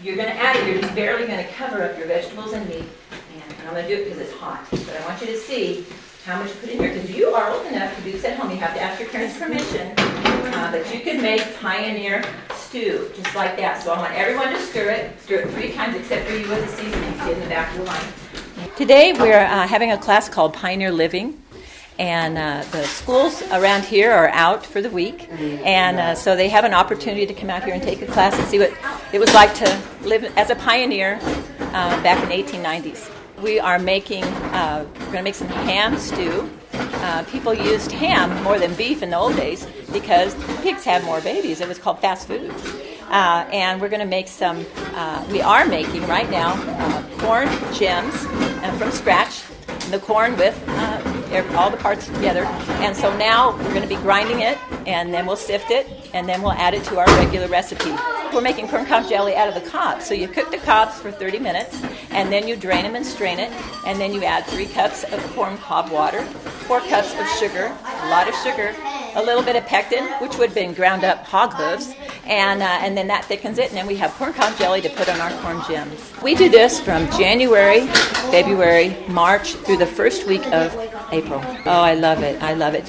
you're going to add it. You're just barely going to cover up your vegetables and meat. And I'm going to do it because it's hot. But I want you to see how much you put in here. Because you are old enough to do this at home. You have to ask your parents' permission. But you can make Pioneer stew just like that. So I want everyone to stir it. Stir it 3 times except for you with the seasoning. See in the back of the line. Today we're having a class called Pioneer Living. And the schools around here are out for the week, and so they have an opportunity to come out here and take a class and see what it was like to live as a pioneer back in the 1890s. We are making, we're going to make some ham stew. People used ham more than beef in the old days because pigs had more babies. It was called fast food. And we're going to make some, we are making right now corn gems from scratch. The corn with all the parts together. And so now we're going to be grinding it, and then we'll sift it, and then we'll add it to our regular recipe. We're making corncob jelly out of the cobs. So you cook the cobs for 30 minutes, and then you drain them and strain it, and then you add 3 cups of corncob water, 4 cups of sugar, a lot of sugar, a little bit of pectin, which would have been ground up hog hooves, and then that thickens it, and then we have corncob jelly to put on our corn gems. We do this from January, February, March, through the first week of April. Oh, I love it. I love it.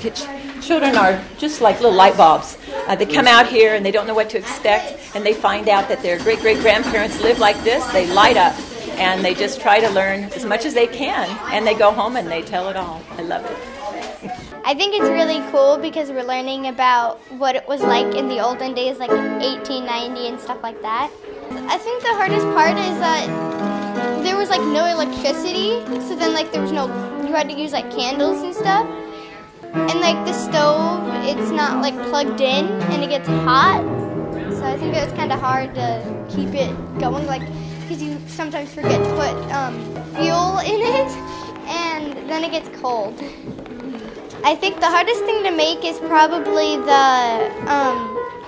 Children are just like little light bulbs. They come out here and they don't know what to expect, and they find out that their great-great-grandparents live like this. They light up, and they just try to learn as much as they can, and they go home and they tell it all. I love it. I think it's really cool because we're learning about what it was like in the olden days, like 1890 and stuff like that. I think the hardest part is that there was like no electricity, so then like there was no, you had to use like candles and stuff. And like the stove, it's not like plugged in and it gets hot. So I think it was kind of hard to keep it going, like because you sometimes forget to put fuel in it and then it gets cold. I think the hardest thing to make is probably the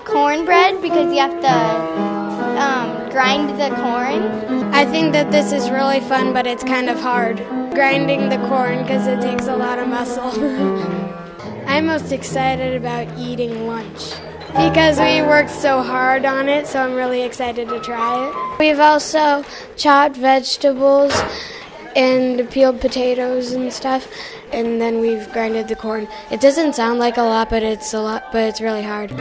cornbread because you have to grind the corn. I think that this is really fun, but it's kind of hard. Grinding the corn because it takes a lot of muscle. I'm most excited about eating lunch because we worked so hard on it, so I'm really excited to try it. We've also chopped vegetables and peeled potatoes and stuff, and then we've grinded the corn. It doesn't sound like a lot, but it's really hard.